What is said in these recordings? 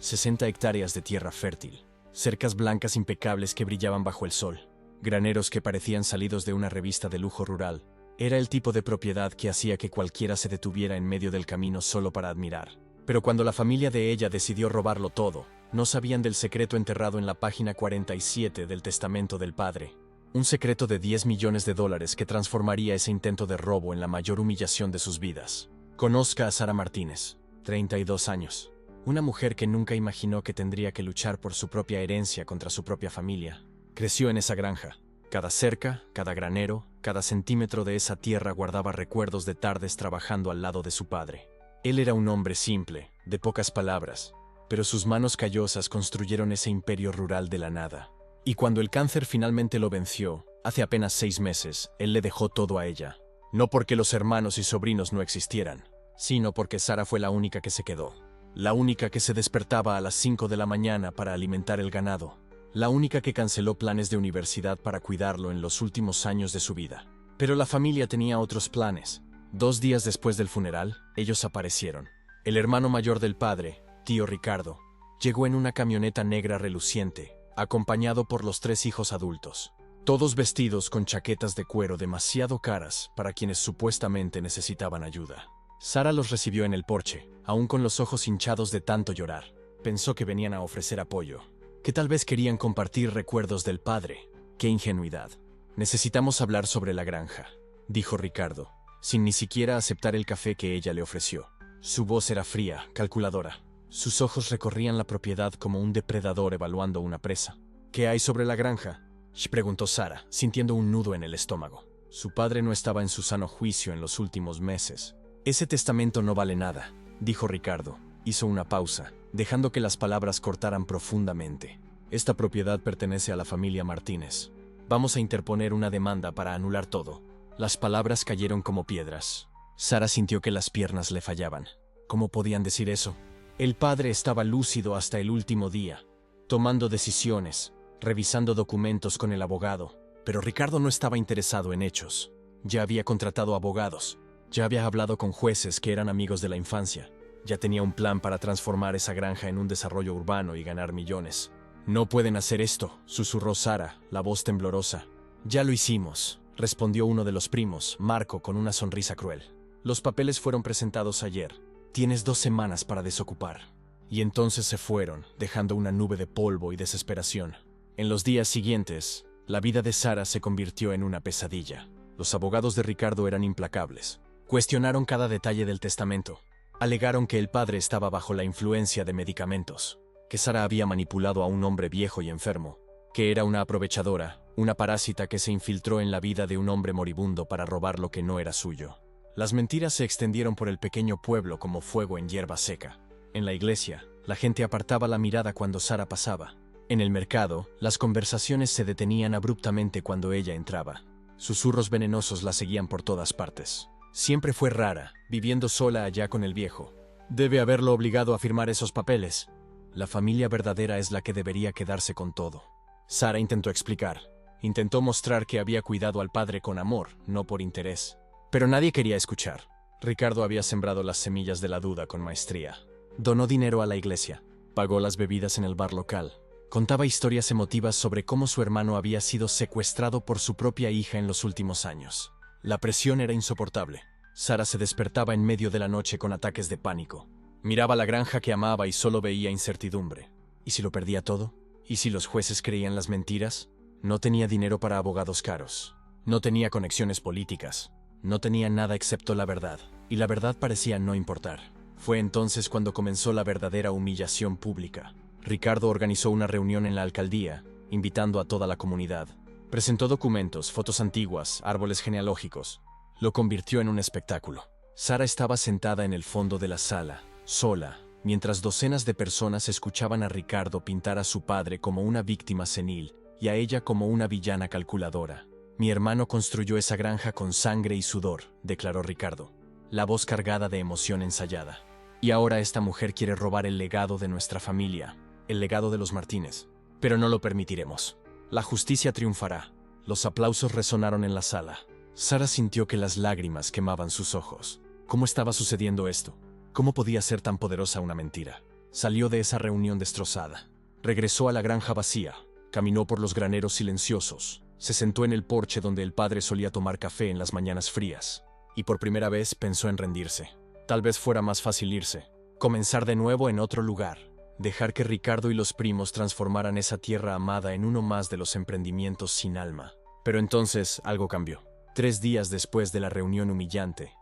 60 hectáreas de tierra fértil, cercas blancas impecables que brillaban bajo el sol, graneros que parecían salidos de una revista de lujo rural. Era el tipo de propiedad que hacía que cualquiera se detuviera en medio del camino solo para admirar. Pero cuando la familia de ella decidió robarlo todo, no sabían del secreto enterrado en la página 47 del testamento del padre. Un secreto de $10 millones que transformaría ese intento de robo en la mayor humillación de sus vidas. Conozca a Sara Martínez, 32 años. Una mujer que nunca imaginó que tendría que luchar por su propia herencia contra su propia familia. Creció en esa granja. Cada cerca, cada granero, cada centímetro de esa tierra guardaba recuerdos de tardes trabajando al lado de su padre. Él era un hombre simple, de pocas palabras, pero sus manos callosas construyeron ese imperio rural de la nada. Y cuando el cáncer finalmente lo venció, hace apenas 6 meses, él le dejó todo a ella. No porque los hermanos y sobrinos no existieran, sino porque Sara fue la única que se quedó. La única que se despertaba a las 5 de la mañana para alimentar el ganado. La única que canceló planes de universidad para cuidarlo en los últimos años de su vida. Pero la familia tenía otros planes. 2 días después del funeral, ellos aparecieron. El hermano mayor del padre, tío Ricardo, llegó en una camioneta negra reluciente, acompañado por los 3 hijos adultos. Todos vestidos con chaquetas de cuero demasiado caras para quienes supuestamente necesitaban ayuda. Sara los recibió en el porche, aún con los ojos hinchados de tanto llorar. Pensó que venían a ofrecer apoyo, que tal vez querían compartir recuerdos del padre. ¡Qué ingenuidad! Necesitamos hablar sobre la granja, dijo Ricardo, sin ni siquiera aceptar el café que ella le ofreció. Su voz era fría, calculadora. Sus ojos recorrían la propiedad como un depredador evaluando una presa. ¿Qué hay sobre la granja?, preguntó Sara, sintiendo un nudo en el estómago. Su padre no estaba en su sano juicio en los últimos meses. Ese testamento no vale nada, dijo Ricardo. Hizo una pausa, dejando que las palabras cortaran profundamente. Esta propiedad pertenece a la familia Martínez. Vamos a interponer una demanda para anular todo. Las palabras cayeron como piedras. Sara sintió que las piernas le fallaban. ¿Cómo podían decir eso? El padre estaba lúcido hasta el último día, tomando decisiones, revisando documentos con el abogado. Pero Ricardo no estaba interesado en hechos. Ya había contratado abogados. Ya había hablado con jueces que eran amigos de la infancia. Ya tenía un plan para transformar esa granja en un desarrollo urbano y ganar millones. No pueden hacer esto, susurró Sara, la voz temblorosa. Ya lo hicimos, respondió uno de los primos, Marco, con una sonrisa cruel. Los papeles fueron presentados ayer. Tienes 2 semanas para desocupar. Y entonces se fueron, dejando una nube de polvo y desesperación. En los días siguientes, la vida de Sara se convirtió en una pesadilla. Los abogados de Ricardo eran implacables. Cuestionaron cada detalle del testamento. Alegaron que el padre estaba bajo la influencia de medicamentos, que Sara había manipulado a un hombre viejo y enfermo, que era una aprovechadora, una parásita que se infiltró en la vida de un hombre moribundo para robar lo que no era suyo. Las mentiras se extendieron por el pequeño pueblo como fuego en hierba seca. En la iglesia, la gente apartaba la mirada cuando Sara pasaba. En el mercado, las conversaciones se detenían abruptamente cuando ella entraba. Susurros venenosos la seguían por todas partes. Siempre fue rara, viviendo sola allá con el viejo. Debe haberlo obligado a firmar esos papeles. La familia verdadera es la que debería quedarse con todo. Sara intentó explicar. Intentó mostrar que había cuidado al padre con amor, no por interés. Pero nadie quería escuchar. Ricardo había sembrado las semillas de la duda con maestría. Donó dinero a la iglesia. Pagó las bebidas en el bar local. Contaba historias emotivas sobre cómo su hermano había sido secuestrado por su propia hija en los últimos años. La presión era insoportable. Sara se despertaba en medio de la noche con ataques de pánico. Miraba la granja que amaba y solo veía incertidumbre. ¿Y si lo perdía todo? ¿Y si los jueces creían las mentiras? No tenía dinero para abogados caros. No tenía conexiones políticas. No tenía nada excepto la verdad. Y la verdad parecía no importar. Fue entonces cuando comenzó la verdadera humillación pública. Ricardo organizó una reunión en la alcaldía, invitando a toda la comunidad. Presentó documentos, fotos antiguas, árboles genealógicos. Lo convirtió en un espectáculo. Sara estaba sentada en el fondo de la sala, sola, mientras docenas de personas escuchaban a Ricardo pintar a su padre como una víctima senil y a ella como una villana calculadora. Mi hermano construyó esa granja con sangre y sudor, declaró Ricardo, la voz cargada de emoción ensayada. Y ahora esta mujer quiere robar el legado de nuestra familia, el legado de los Martínez. Pero no lo permitiremos. La justicia triunfará. Los aplausos resonaron en la sala. Sara sintió que las lágrimas quemaban sus ojos. ¿Cómo estaba sucediendo esto? ¿Cómo podía ser tan poderosa una mentira? Salió de esa reunión destrozada. Regresó a la granja vacía, caminó por los graneros silenciosos, se sentó en el porche donde el padre solía tomar café en las mañanas frías, y por primera vez pensó en rendirse. Tal vez fuera más fácil irse, comenzar de nuevo en otro lugar, dejar que Ricardo y los primos transformaran esa tierra amada en uno más de los emprendimientos sin alma. Pero entonces algo cambió. 3 días después de la reunión humillante,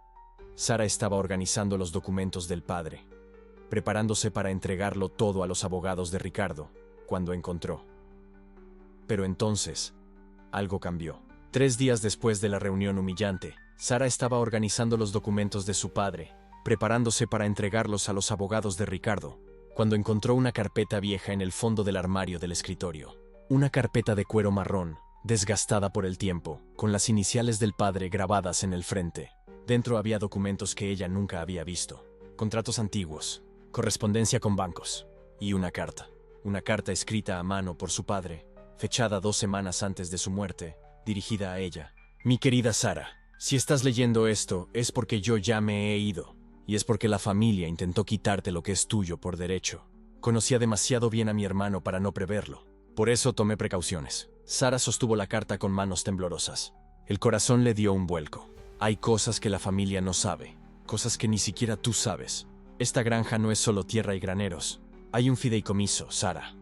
Sara estaba organizando los documentos del padre, preparándose para entregarlo todo a los abogados de Ricardo, cuando encontró. Pero entonces, algo cambió. 3 días después de la reunión humillante, Sara estaba organizando los documentos de su padre, preparándose para entregarlos a los abogados de Ricardo, cuando encontró una carpeta vieja en el fondo del armario del escritorio. Una carpeta de cuero marrón, desgastada por el tiempo, con las iniciales del padre grabadas en el frente. Dentro había documentos que ella nunca había visto, contratos antiguos, correspondencia con bancos, y una carta. Una carta escrita a mano por su padre, fechada 2 semanas antes de su muerte, dirigida a ella. Mi querida Sara, si estás leyendo esto es porque yo ya me he ido, y es porque la familia intentó quitarte lo que es tuyo por derecho. Conocía demasiado bien a mi hermano para no preverlo. Por eso tomé precauciones. Sara sostuvo la carta con manos temblorosas. El corazón le dio un vuelco. Hay cosas que la familia no sabe, cosas que ni siquiera tú sabes. Esta granja no es solo tierra y graneros. Hay un fideicomiso, Sara.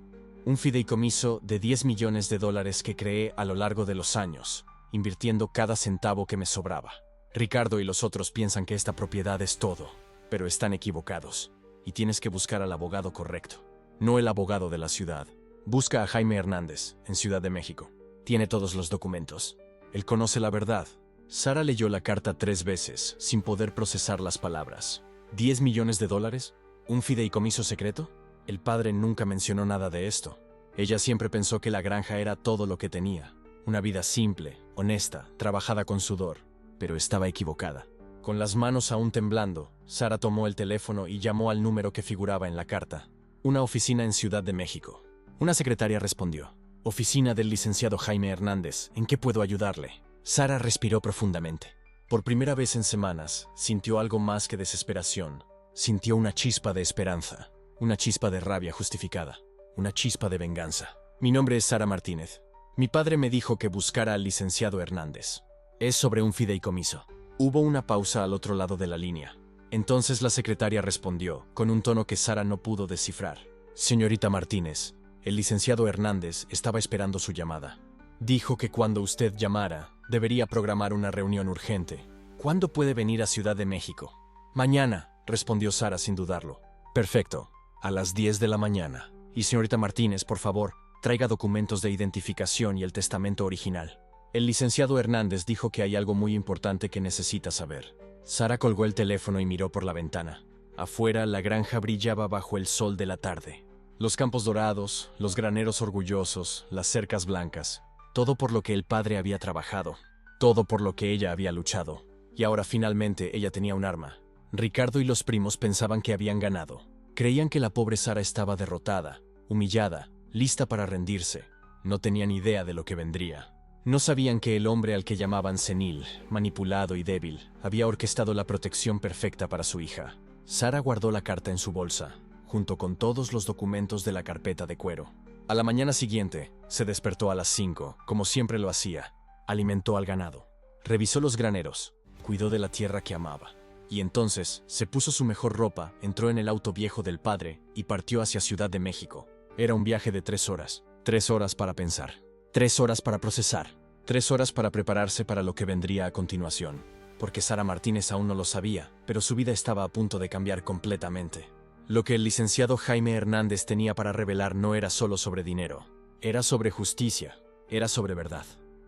Un fideicomiso de $10 millones que creé a lo largo de los años, invirtiendo cada centavo que me sobraba. Ricardo y los otros piensan que esta propiedad es todo, pero están equivocados, y tienes que buscar al abogado correcto, no el abogado de la ciudad. Busca a Jaime Hernández, en Ciudad de México. Tiene todos los documentos. Él conoce la verdad. Sara leyó la carta 3 veces, sin poder procesar las palabras. ¿$10 millones? ¿Un fideicomiso secreto? El padre nunca mencionó nada de esto. Ella siempre pensó que la granja era todo lo que tenía. Una vida simple, honesta, trabajada con sudor. Pero estaba equivocada. Con las manos aún temblando, Sara tomó el teléfono y llamó al número que figuraba en la carta. Una oficina en Ciudad de México. Una secretaria respondió. Oficina del licenciado Jaime Hernández, ¿en qué puedo ayudarle? Sara respiró profundamente. Por primera vez en semanas, sintió algo más que desesperación. Sintió una chispa de esperanza, una chispa de rabia justificada, una chispa de venganza. Mi nombre es Sara Martínez. Mi padre me dijo que buscara al licenciado Hernández. Es sobre un fideicomiso. Hubo una pausa al otro lado de la línea. Entonces la secretaria respondió, con un tono que Sara no pudo descifrar. Señorita Martínez, el licenciado Hernández estaba esperando su llamada. Dijo que cuando usted llamara, debería programar una reunión urgente. ¿Cuándo puede venir a Ciudad de México? Mañana, respondió Sara sin dudarlo. Perfecto, a las 10 de la mañana. Y señorita Martínez, por favor, traiga documentos de identificación y el testamento original. El licenciado Hernández dijo que hay algo muy importante que necesita saber. Sara colgó el teléfono y miró por la ventana. Afuera, la granja brillaba bajo el sol de la tarde. Los campos dorados, los graneros orgullosos, las cercas blancas. Todo por lo que el padre había trabajado. Todo por lo que ella había luchado. Y ahora finalmente ella tenía un arma. Ricardo y los primos pensaban que habían ganado. Creían que la pobre Sara estaba derrotada, humillada, lista para rendirse. No tenían idea de lo que vendría. No sabían que el hombre al que llamaban senil, manipulado y débil, había orquestado la protección perfecta para su hija. Sara guardó la carta en su bolsa, junto con todos los documentos de la carpeta de cuero. A la mañana siguiente, se despertó a las 5, como siempre lo hacía. Alimentó al ganado. Revisó los graneros. Cuidó de la tierra que amaba. Y entonces, se puso su mejor ropa, entró en el auto viejo del padre y partió hacia Ciudad de México. Era un viaje de 3 horas. 3 horas para pensar. 3 horas para procesar. 3 horas para prepararse para lo que vendría a continuación. Porque Sara Martínez aún no lo sabía, pero su vida estaba a punto de cambiar completamente. Lo que el licenciado Jaime Hernández tenía para revelar no era solo sobre dinero. Era sobre justicia. Era sobre verdad.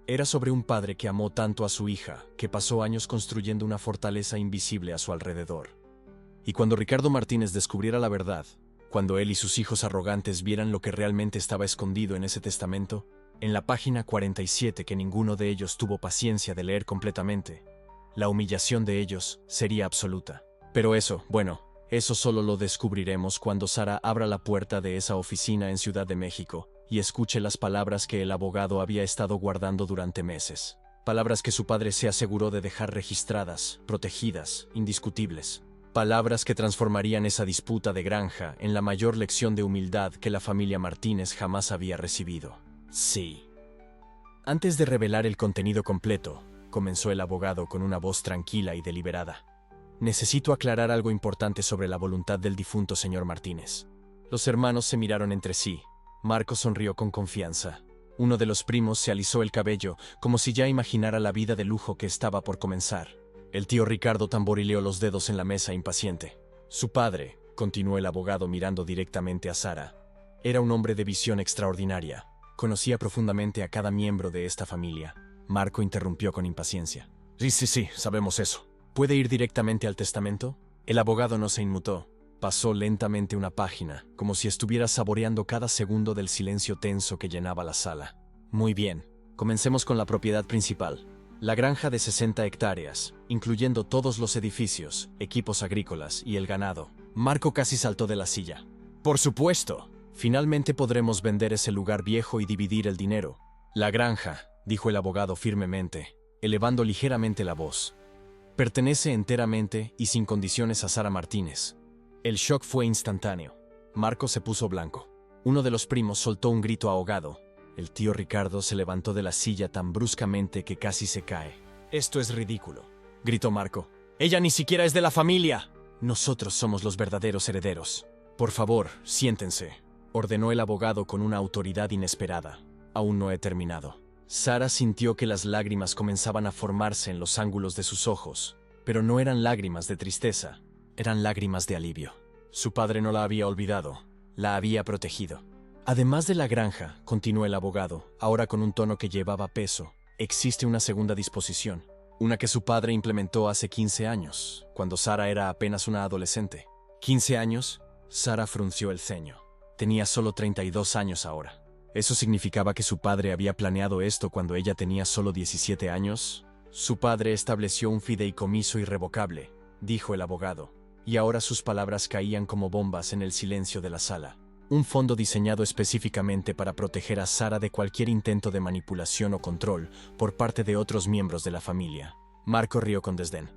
Era sobre un padre que amó tanto a su hija, que pasó años construyendo una fortaleza invisible a su alrededor. Y cuando Ricardo Martínez descubriera la verdad, cuando él y sus hijos arrogantes vieran lo que realmente estaba escondido en ese testamento, en la página 47 que ninguno de ellos tuvo paciencia de leer completamente, la humillación de ellos sería absoluta. Pero eso, bueno, eso solo lo descubriremos cuando Sara abra la puerta de esa oficina en Ciudad de México y escuche las palabras que el abogado había estado guardando durante meses. Palabras que su padre se aseguró de dejar registradas, protegidas, indiscutibles. Palabras que transformarían esa disputa de granja en la mayor lección de humildad que la familia Martínez jamás había recibido. Sí. Antes de revelar el contenido completo, comenzó el abogado con una voz tranquila y deliberada. Necesito aclarar algo importante sobre la voluntad del difunto señor Martínez. Los hermanos se miraron entre sí. Marco sonrió con confianza. Uno de los primos se alisó el cabello, como si ya imaginara la vida de lujo que estaba por comenzar. El tío Ricardo tamborileó los dedos en la mesa impaciente. Su padre, continuó el abogado mirando directamente a Sara, era un hombre de visión extraordinaria. Conocía profundamente a cada miembro de esta familia. Marco interrumpió con impaciencia. Sí, sabemos eso. ¿Puede ir directamente al testamento? El abogado no se inmutó. Pasó lentamente una página, como si estuviera saboreando cada segundo del silencio tenso que llenaba la sala. Muy bien, comencemos con la propiedad principal. La granja de 60 hectáreas, incluyendo todos los edificios, equipos agrícolas y el ganado. Marco casi saltó de la silla. ¡Por supuesto! Finalmente podremos vender ese lugar viejo y dividir el dinero. La granja, dijo el abogado firmemente, elevando ligeramente la voz, pertenece enteramente y sin condiciones a Sara Martínez. El shock fue instantáneo. Marco se puso blanco. Uno de los primos soltó un grito ahogado. El tío Ricardo se levantó de la silla tan bruscamente que casi se cae. «Esto es ridículo», gritó Marco. «Ella ni siquiera es de la familia. Nosotros somos los verdaderos herederos. Por favor, siéntense», ordenó el abogado con una autoridad inesperada. «Aún no he terminado». Sara sintió que las lágrimas comenzaban a formarse en los ángulos de sus ojos, pero no eran lágrimas de tristeza, eran lágrimas de alivio. Su padre no la había olvidado, la había protegido. Además de la granja, continuó el abogado, ahora con un tono que llevaba peso, existe una segunda disposición, una que su padre implementó hace 15 años, cuando Sara era apenas una adolescente. ¿15 años? Sara frunció el ceño. Tenía solo 32 años ahora. ¿Eso significaba que su padre había planeado esto cuando ella tenía solo 17 años? Su padre estableció un fideicomiso irrevocable, dijo el abogado, y ahora sus palabras caían como bombas en el silencio de la sala. Un fondo diseñado específicamente para proteger a Sara de cualquier intento de manipulación o control por parte de otros miembros de la familia. Marco rió con desdén.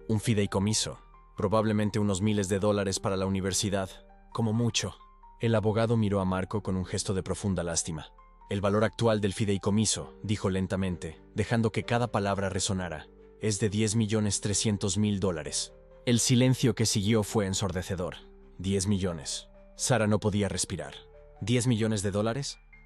Un fideicomiso, probablemente unos miles de dólares para la universidad, como mucho. El abogado miró a Marco con un gesto de profunda lástima. El valor actual del fideicomiso, dijo lentamente, dejando que cada palabra resonara, es de $10.300.000. El silencio que siguió fue ensordecedor. 10 millones. Sara no podía respirar. ¿$10 millones?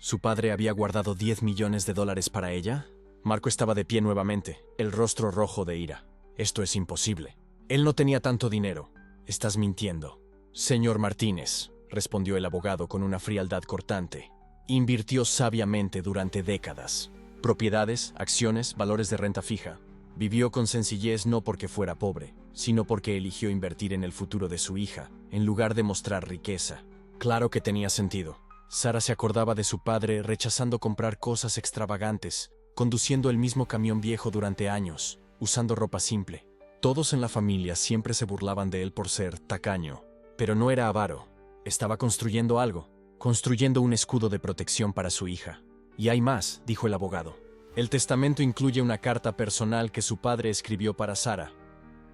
¿Su padre había guardado $10 millones para ella? Marco estaba de pie nuevamente, el rostro rojo de ira. Esto es imposible. Él no tenía tanto dinero. Estás mintiendo. Señor Martínez, respondió el abogado con una frialdad cortante. Invirtió sabiamente durante décadas. Propiedades, acciones, valores de renta fija. Vivió con sencillez no porque fuera pobre, sino porque eligió invertir en el futuro de su hija, en lugar de mostrar riqueza. Claro que tenía sentido. Sara se acordaba de su padre rechazando comprar cosas extravagantes, conduciendo el mismo camión viejo durante años, usando ropa simple. Todos en la familia siempre se burlaban de él por ser tacaño, pero no era avaro. Estaba construyendo algo, construyendo un escudo de protección para su hija. Y hay más, dijo el abogado. El testamento incluye una carta personal que su padre escribió para Sara.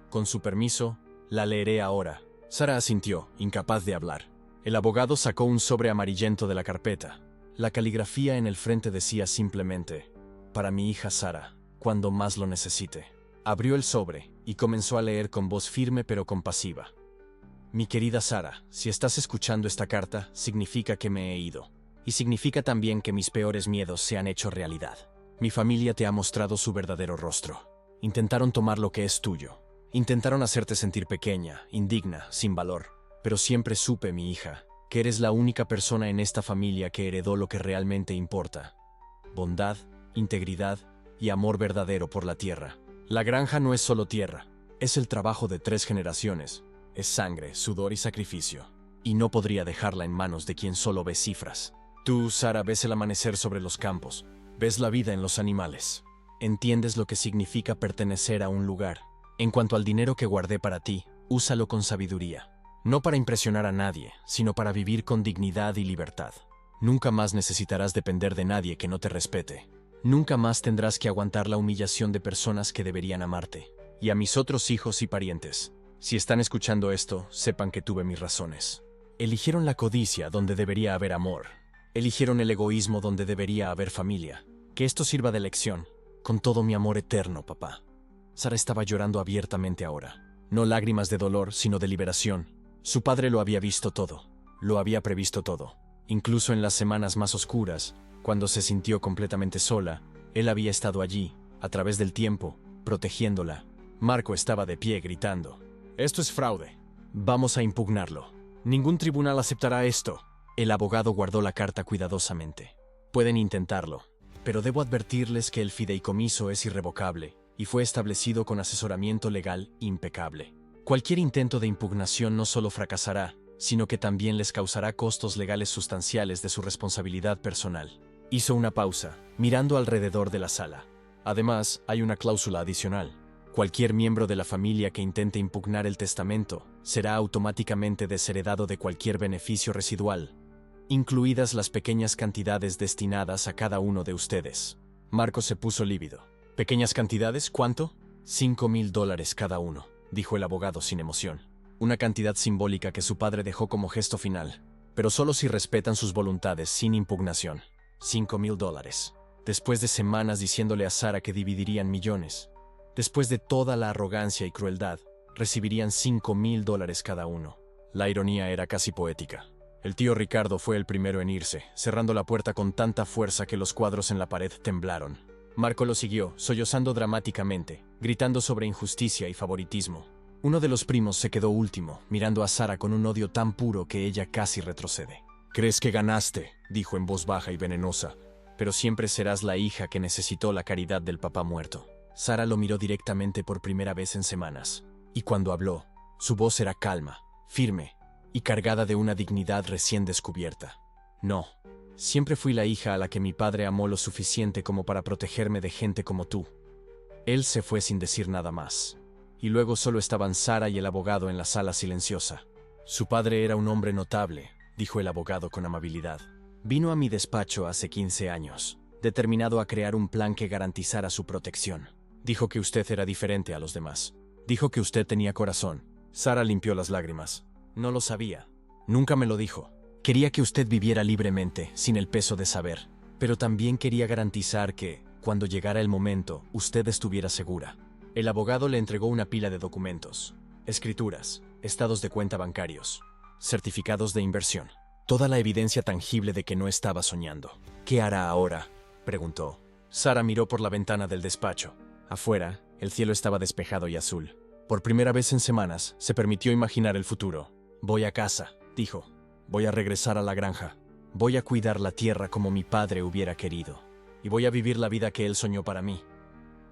Con su permiso, la leeré ahora. Sara asintió, incapaz de hablar. El abogado sacó un sobre amarillento de la carpeta. La caligrafía en el frente decía simplemente, «Para mi hija Sara, cuando más lo necesite». Abrió el sobre y comenzó a leer con voz firme pero compasiva. «Mi querida Sara, si estás escuchando esta carta, significa que me he ido. Y significa también que mis peores miedos se han hecho realidad. Mi familia te ha mostrado su verdadero rostro. Intentaron tomar lo que es tuyo. Intentaron hacerte sentir pequeña, indigna, sin valor. Pero siempre supe, mi hija, que eres la única persona en esta familia que heredó lo que realmente importa. Bondad, integridad y amor verdadero por la tierra. La granja no es solo tierra, es el trabajo de 3 generaciones. Es sangre, sudor y sacrificio. Y no podría dejarla en manos de quien solo ve cifras. Tú, Sara, ves el amanecer sobre los campos. Ves la vida en los animales. Entiendes lo que significa pertenecer a un lugar. En cuanto al dinero que guardé para ti, úsalo con sabiduría. No para impresionar a nadie, sino para vivir con dignidad y libertad. Nunca más necesitarás depender de nadie que no te respete. Nunca más tendrás que aguantar la humillación de personas que deberían amarte. Y a mis otros hijos y parientes, Si están escuchando esto, sepan que tuve mis razones. Eligieron la codicia donde debería haber amor. Eligieron el egoísmo donde debería haber familia. Que esto sirva de lección. Con todo mi amor eterno, papá. Sara estaba llorando abiertamente ahora. No lágrimas de dolor, sino de liberación. Su padre lo había visto todo. Lo había previsto todo. Incluso en las semanas más oscuras, cuando se sintió completamente sola, él había estado allí, a través del tiempo, protegiéndola. Marco estaba de pie gritando: «Esto es fraude. Vamos a impugnarlo. Ningún tribunal aceptará esto». El abogado guardó la carta cuidadosamente. «Pueden intentarlo, pero debo advertirles que el fideicomiso es irrevocable y fue establecido con asesoramiento legal impecable. Cualquier intento de impugnación no solo fracasará, sino que también les causará costos legales sustanciales de su responsabilidad personal». Hizo una pausa, mirando alrededor de la sala. Además, hay una cláusula adicional. Cualquier miembro de la familia que intente impugnar el testamento será automáticamente desheredado de cualquier beneficio residual, incluidas las pequeñas cantidades destinadas a cada uno de ustedes. Marco se puso lívido. ¿Pequeñas cantidades? ¿Cuánto? $5,000 cada uno, dijo el abogado sin emoción. Una cantidad simbólica que su padre dejó como gesto final, pero solo si respetan sus voluntades sin impugnación. $5,000. Después de semanas diciéndole a Sara que dividirían millones. Después de toda la arrogancia y crueldad, recibirían $5,000 cada uno. La ironía era casi poética. El tío Ricardo fue el primero en irse, cerrando la puerta con tanta fuerza que los cuadros en la pared temblaron. Marco lo siguió, sollozando dramáticamente, gritando sobre injusticia y favoritismo. Uno de los primos se quedó último, mirando a Sara con un odio tan puro que ella casi retrocede. «¿Crees que ganaste?», dijo en voz baja y venenosa, «pero siempre serás la hija que necesitó la caridad del papá muerto». Sara lo miró directamente por primera vez en semanas, y cuando habló, su voz era calma, firme y cargada de una dignidad recién descubierta. «No, siempre fui la hija a la que mi padre amó lo suficiente como para protegerme de gente como tú». Él se fue sin decir nada más, y luego solo estaban Sara y el abogado en la sala silenciosa. «Su padre era un hombre notable», dijo el abogado con amabilidad. «Vino a mi despacho hace 15 años, determinado a crear un plan que garantizara su protección. Dijo que usted era diferente a los demás. Dijo que usted tenía corazón». Sara limpió las lágrimas. «No lo sabía. Nunca me lo dijo. Quería que usted viviera libremente, sin el peso de saber. Pero también quería garantizar que, cuando llegara el momento, usted estuviera segura». El abogado le entregó una pila de documentos, escrituras, estados de cuenta bancarios, certificados de inversión. Toda la evidencia tangible de que no estaba soñando. «¿Qué hará ahora?», preguntó. Sara miró por la ventana del despacho. Afuera, el cielo estaba despejado y azul. Por primera vez en semanas, se permitió imaginar el futuro. «Voy a casa», dijo. «Voy a regresar a la granja. Voy a cuidar la tierra como mi padre hubiera querido. Y voy a vivir la vida que él soñó para mí».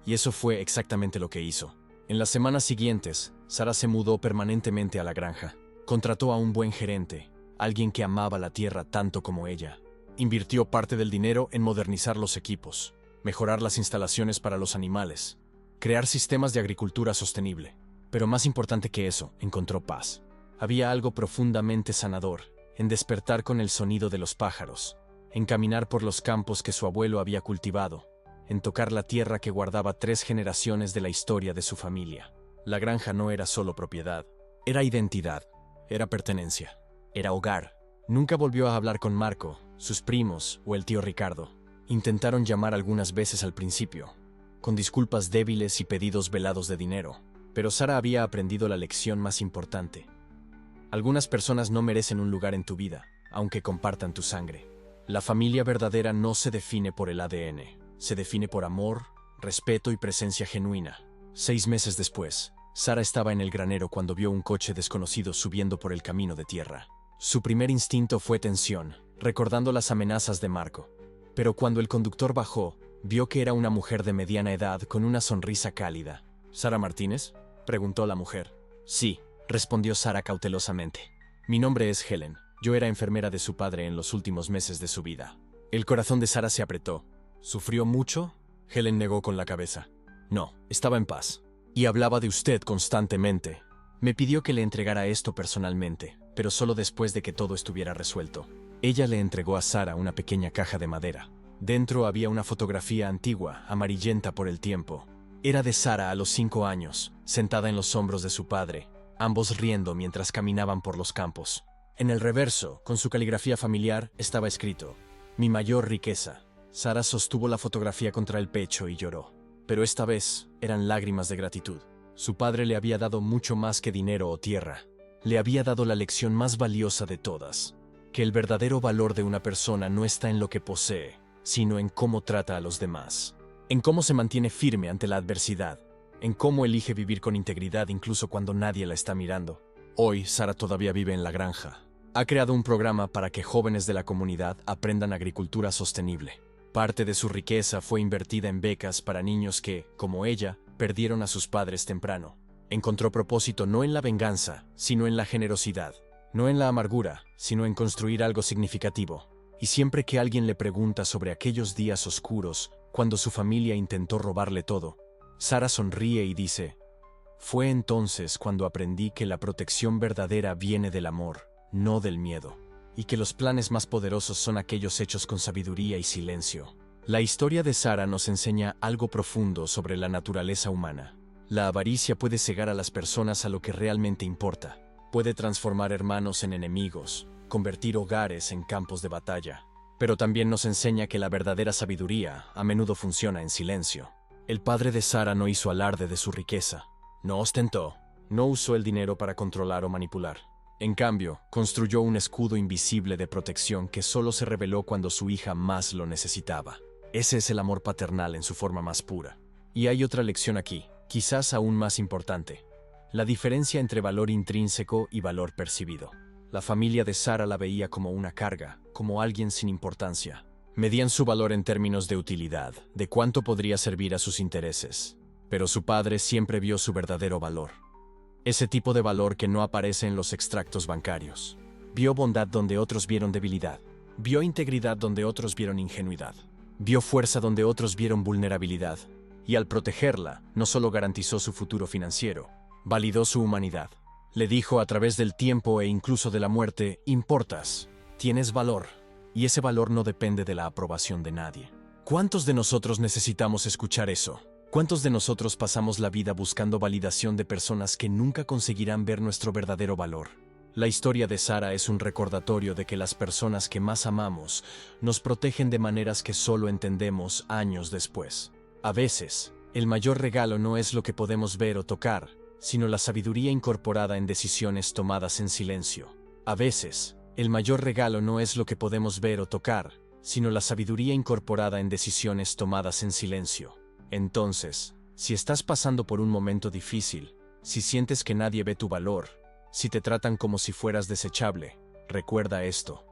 Y eso fue exactamente lo que hizo. En las semanas siguientes, Sara se mudó permanentemente a la granja. Contrató a un buen gerente, alguien que amaba la tierra tanto como ella. Invirtió parte del dinero en modernizar los equipos, mejorar las instalaciones para los animales, crear sistemas de agricultura sostenible. Pero más importante que eso, encontró paz. Había algo profundamente sanador en despertar con el sonido de los pájaros, en caminar por los campos que su abuelo había cultivado, en tocar la tierra que guardaba 3 generaciones de la historia de su familia. La granja no era solo propiedad, era identidad, era pertenencia, era hogar. Nunca volvió a hablar con Marco, sus primos o el tío Ricardo. Intentaron llamar algunas veces al principio, con disculpas débiles y pedidos velados de dinero, pero Sara había aprendido la lección más importante. Algunas personas no merecen un lugar en tu vida, aunque compartan tu sangre. La familia verdadera no se define por el ADN. Se define por amor, respeto y presencia genuina. 6 meses después, Sara estaba en el granero cuando vio un coche desconocido subiendo por el camino de tierra. Su primer instinto fue tensión, recordando las amenazas de Marco. Pero cuando el conductor bajó, vio que era una mujer de mediana edad con una sonrisa cálida. «¿Sara Martínez?», preguntó la mujer. «Sí», respondió Sara cautelosamente. «Mi nombre es Helen. Yo era enfermera de su padre en los últimos meses de su vida». El corazón de Sara se apretó. «¿Sufrió mucho?», Helen negó con la cabeza. «No, estaba en paz. Y hablaba de usted constantemente. Me pidió que le entregara esto personalmente, pero solo después de que todo estuviera resuelto». Ella le entregó a Sara una pequeña caja de madera. Dentro había una fotografía antigua, amarillenta por el tiempo. Era de Sara a los 5 años, sentada en los hombros de su padre, ambos riendo mientras caminaban por los campos. En el reverso, con su caligrafía familiar, estaba escrito: Mi mayor riqueza. Sara sostuvo la fotografía contra el pecho y lloró. Pero esta vez eran lágrimas de gratitud. Su padre le había dado mucho más que dinero o tierra. Le había dado la lección más valiosa de todas: que el verdadero valor de una persona no está en lo que posee, sino en cómo trata a los demás, en cómo se mantiene firme ante la adversidad, en cómo elige vivir con integridad incluso cuando nadie la está mirando. Hoy, Sara todavía vive en la granja. Ha creado un programa para que jóvenes de la comunidad aprendan agricultura sostenible. Parte de su riqueza fue invertida en becas para niños que, como ella, perdieron a sus padres temprano. Encontró propósito no en la venganza, sino en la generosidad. No en la amargura, sino en construir algo significativo. Y siempre que alguien le pregunta sobre aquellos días oscuros, cuando su familia intentó robarle todo, Sara sonríe y dice: Fue entonces cuando aprendí que la protección verdadera viene del amor, no del miedo, y que los planes más poderosos son aquellos hechos con sabiduría y silencio. La historia de Sara nos enseña algo profundo sobre la naturaleza humana. La avaricia puede cegar a las personas a lo que realmente importa. Puede transformar hermanos en enemigos, convertir hogares en campos de batalla. Pero también nos enseña que la verdadera sabiduría a menudo funciona en silencio. El padre de Sara no hizo alarde de su riqueza, no ostentó, no usó el dinero para controlar o manipular. En cambio, construyó un escudo invisible de protección que solo se reveló cuando su hija más lo necesitaba. Ese es el amor paternal en su forma más pura. Y hay otra lección aquí, quizás aún más importante: la diferencia entre valor intrínseco y valor percibido. La familia de Sara la veía como una carga, como alguien sin importancia. Medían su valor en términos de utilidad, de cuánto podría servir a sus intereses. Pero su padre siempre vio su verdadero valor. Ese tipo de valor que no aparece en los extractos bancarios. Vio bondad donde otros vieron debilidad. Vio integridad donde otros vieron ingenuidad. Vio fuerza donde otros vieron vulnerabilidad. Y al protegerla, no solo garantizó su futuro financiero, validó su humanidad. Le dijo a través del tiempo e incluso de la muerte: importas, tienes valor, y ese valor no depende de la aprobación de nadie. ¿Cuántos de nosotros necesitamos escuchar eso? ¿Cuántos de nosotros pasamos la vida buscando validación de personas que nunca conseguirán ver nuestro verdadero valor? La historia de Sara es un recordatorio de que las personas que más amamos nos protegen de maneras que solo entendemos años después. A veces, el mayor regalo no es lo que podemos ver o tocar, sino la sabiduría incorporada en decisiones tomadas en silencio. A veces, el mayor regalo no es lo que podemos ver o tocar, sino la sabiduría incorporada en decisiones tomadas en silencio. Entonces, si estás pasando por un momento difícil, si sientes que nadie ve tu valor, si te tratan como si fueras desechable, recuerda esto: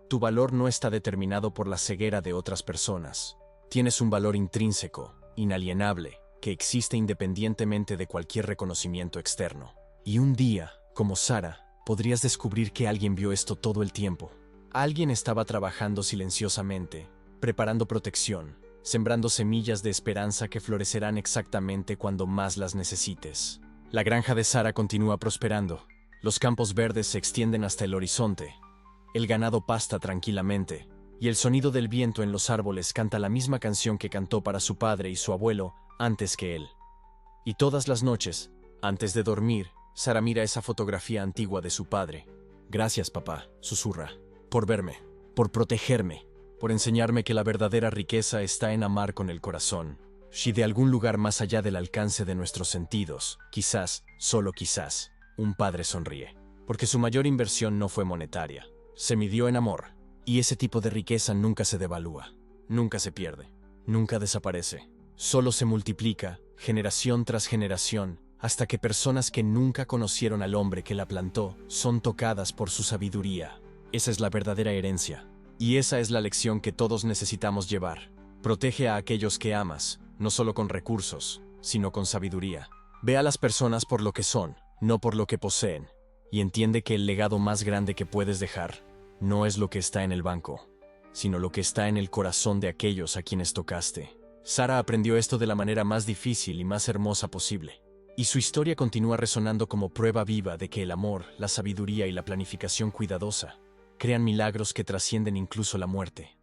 tu valor no está determinado por la ceguera de otras personas. Tienes un valor intrínseco, inalienable, que existe independientemente de cualquier reconocimiento externo. Y un día, como Sara, podrías descubrir que alguien vio esto todo el tiempo. Alguien estaba trabajando silenciosamente, preparando protección, sembrando semillas de esperanza que florecerán exactamente cuando más las necesites. La granja de Sara continúa prosperando. Los campos verdes se extienden hasta el horizonte. El ganado pasta tranquilamente, y el sonido del viento en los árboles canta la misma canción que cantó para su padre y su abuelo antes que él. Y todas las noches, antes de dormir, Sara mira esa fotografía antigua de su padre. Gracias, papá, susurra, por verme, por protegerme, por enseñarme que la verdadera riqueza está en amar con el corazón. Si de algún lugar más allá del alcance de nuestros sentidos, quizás, solo quizás, un padre sonríe. Porque su mayor inversión no fue monetaria, se midió en amor. Y ese tipo de riqueza nunca se devalúa, nunca se pierde, nunca desaparece. Solo se multiplica, generación tras generación, hasta que personas que nunca conocieron al hombre que la plantó son tocadas por su sabiduría. Esa es la verdadera herencia. Y esa es la lección que todos necesitamos llevar. Protege a aquellos que amas, no solo con recursos, sino con sabiduría. Ve a las personas por lo que son, no por lo que poseen. Y entiende que el legado más grande que puedes dejar no es lo que está en el banco, sino lo que está en el corazón de aquellos a quienes tocaste. Sara aprendió esto de la manera más difícil y más hermosa posible. Y su historia continúa resonando como prueba viva de que el amor, la sabiduría y la planificación cuidadosa crean milagros que trascienden incluso la muerte.